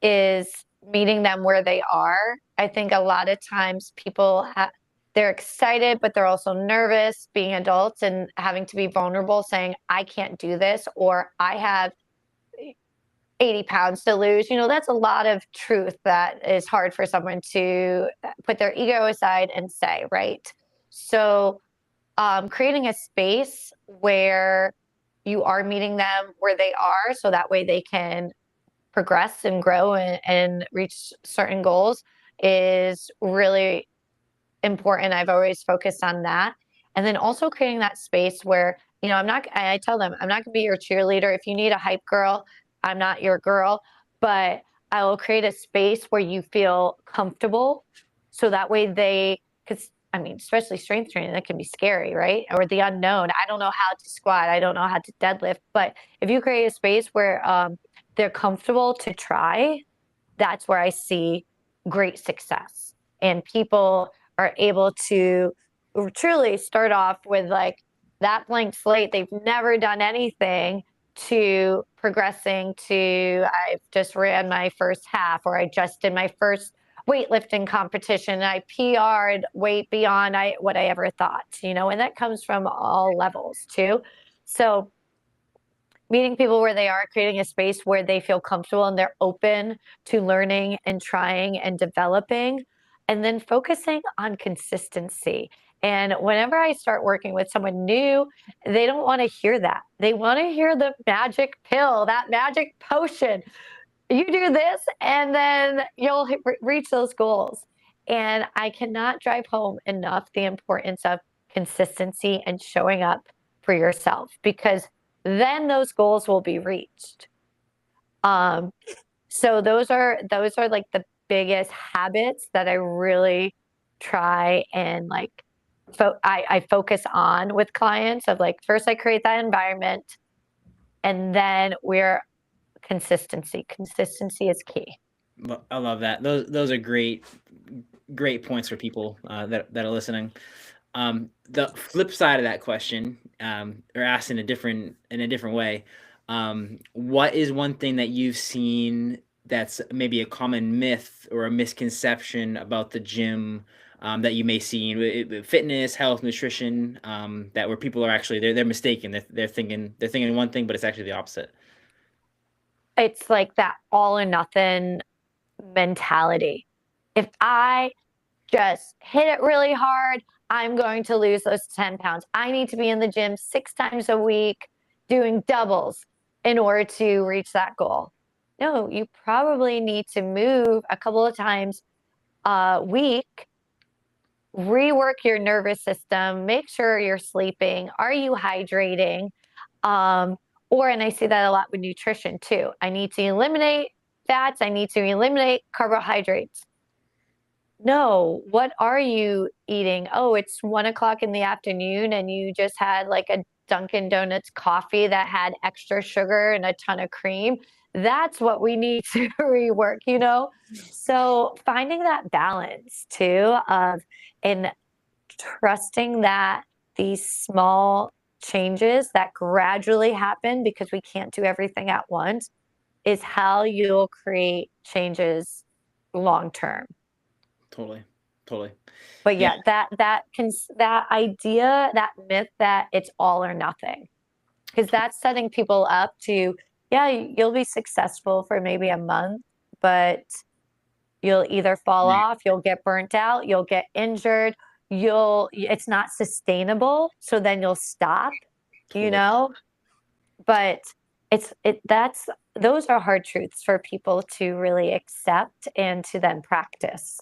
is meeting them where they are. I think a lot of times they're excited, but they're also nervous being adults and having to be vulnerable, saying, I can't do this, or I have 80 pounds to lose. That's a lot of truth that is hard for someone to put their ego aside and say, right? So, creating a space where you are meeting them where they are, so that way they can progress and grow and reach certain goals is really important. I've always focused on that. And then also creating that space where, I tell them, I'm not going to be your cheerleader. If you need a hype girl, I'm not your girl, but I will create a space where you feel comfortable. So that way because I mean, especially strength training, that can be scary, right? Or the unknown. I don't know how to squat. I don't know how to deadlift. But if you create a space where they're comfortable to try, that's where I see great success. And people are able to truly start off with like that blank slate. They've never done anything to progressing to, I've just ran my first half, or I just did my first weightlifting competition and I PR'd weight beyond what I ever thought, and that comes from all levels too. So meeting people where they are, creating a space where they feel comfortable and they're open to learning and trying and developing, and then focusing on consistency. And whenever I start working with someone new, they don't want to hear that. They want to hear the magic pill, that magic potion. You do this, and then you'll reach those goals. And I cannot drive home enough the importance of consistency and showing up for yourself, because then those goals will be reached. Um, so those are like the biggest habits that I really try and like I focus on with clients of like, first I create that environment, and then we're consistency. Consistency is key. I love that. Those are great points for people that are listening. The flip side of that question, or asked in a different way, what is one thing that you've seen that's maybe a common myth or a misconception about the gym, that you may see in fitness, health, nutrition, that where people are actually they're mistaken. They're thinking one thing, but it's actually the opposite. it's like that all or nothing mentality. If I just hit it really hard, I'm going to lose those 10 pounds. I need to be in the gym 6 times a week doing doubles in order to reach that goal. No, you probably need to move a couple of times a week, rework your nervous system, make sure you're sleeping. Are you hydrating? Um, and I see that a lot with nutrition too. I need to eliminate fats, I need to eliminate carbohydrates. No, what are you eating? Oh, it's 1 o'clock in the afternoon and you just had like a Dunkin' Donuts coffee that had extra sugar and a ton of cream. That's what we need to rework, you know? So finding that balance too of in trusting that these small changes that gradually happen because we can't do everything at once is how you'll create changes long term. Totally. Totally. But Yeah. yeah, that idea, that myth that it's all or nothing, because that's setting people up to, yeah, you'll be successful for maybe a month, but you'll either fall Right. off, you'll get burnt out, you'll get injured, it's not sustainable, so then you'll stop, you Totally. know? But that's those are hard truths for people to really accept and to then practice.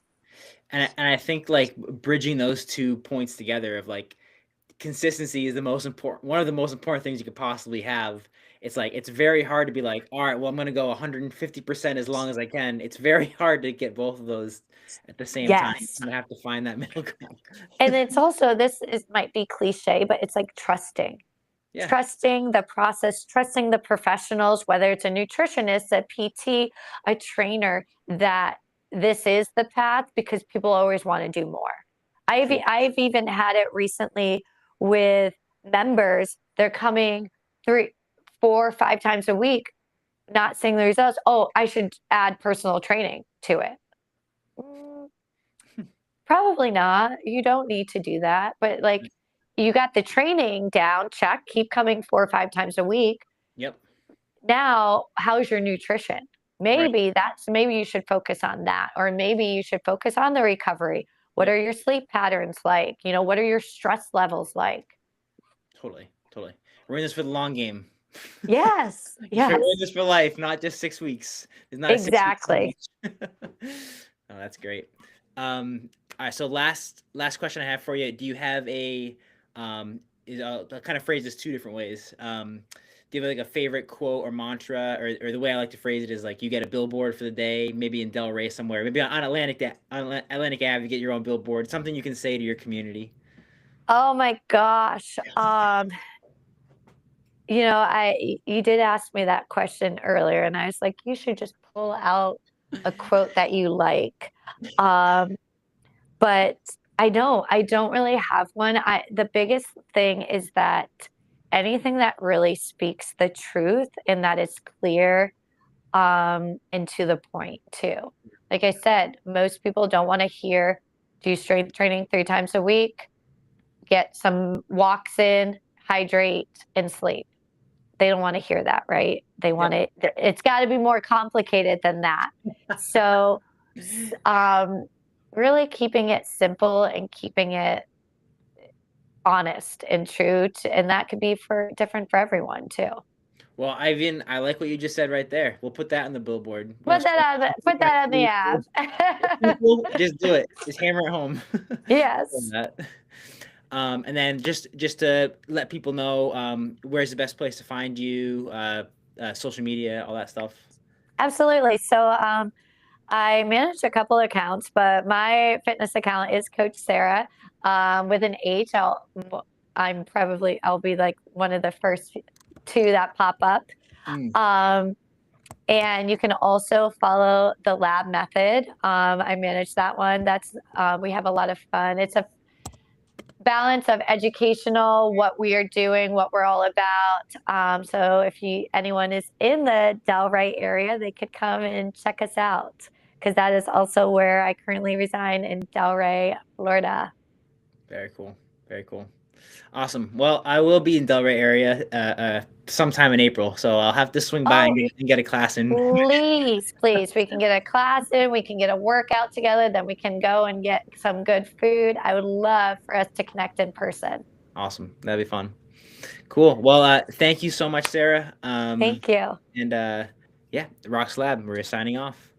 And I think like bridging those 2 points together of like consistency is the most important one of the most important things you could possibly have. It's like it's very hard to be like, all right, well, I'm gonna go 150% as long as I can. It's very hard to get both of those at the same time. Yes. You have to find that middle ground. And it's also this is might be cliche, but it's like trusting. Yeah. Trusting the process, trusting the professionals, whether it's a nutritionist, a PT, a trainer, that this is the path because people always want to do more. Cool. I've even had it recently with members. They're coming 3, 4, 5 times a week, not seeing the results. Oh, I should add personal training to it. Mm, Probably not. You don't need to do that. But like you got the training down, check, keep coming 4 or 5 times a week. Yep. Now, how's your nutrition? Right. Maybe you should focus on that, or maybe you should focus on the recovery. What Yep. are your sleep patterns like? You know, what are your stress levels like? Totally. Totally. We're in this for the long game. Yes, We're in yes, this for life, not just 6 weeks. There's not a 6 week exactly. Oh, that's great. All right, so last question I have for you. Do you have a I'll kind of phrase this 2 different ways. Do you have like a favorite quote or mantra, or the way I like to phrase it is like you get a billboard for the day, maybe in Delray somewhere, maybe on Atlantic Ave, you get your own billboard, something you can say to your community. Oh my gosh. You did ask me that question earlier, and I was like, you should just pull out a quote that you like. Um, but I know I don't really have one. The biggest thing is that anything that really speaks the truth and that is clear, and to the point too. Like I said, most people don't want to hear do strength training 3 times a week, get some walks in, hydrate, and sleep. They don't want to hear that, right? They Yep. want it. It's got to be more complicated than that. So, um, really keeping it simple and keeping it honest and true, and that could be for different for everyone too. Well, Ivan, I like what you just said right there. We'll put that on the billboard. Put that on the app. People, just do it. Just hammer it home. Yes. That. And then just to let people know, where's the best place to find you, social media, all that stuff. Absolutely. So I manage a couple of accounts, but my fitness account is Coach Sarah, with an H. I'll be like one of the first two that pop up. Mm. Um, and you can also follow the Lab Method. I manage that one. We have a lot of fun. It's a balance of educational, what we are doing, what we're all about. So if anyone is in the Delray area, they could come and check us out, because that is also where I currently reside, in Delray, Florida. Very cool. Very cool. Awesome. Well, I will be in Delray area sometime in April, so I'll have to swing by Oh, and get a class in. please, please. We can get a class in, we can get a workout together, then we can go and get some good food. I would love for us to connect in person. Awesome. That'd be fun. Cool. Well, thank you so much, Sarah. Thank you. And yeah, Rocks Lab, we're signing off.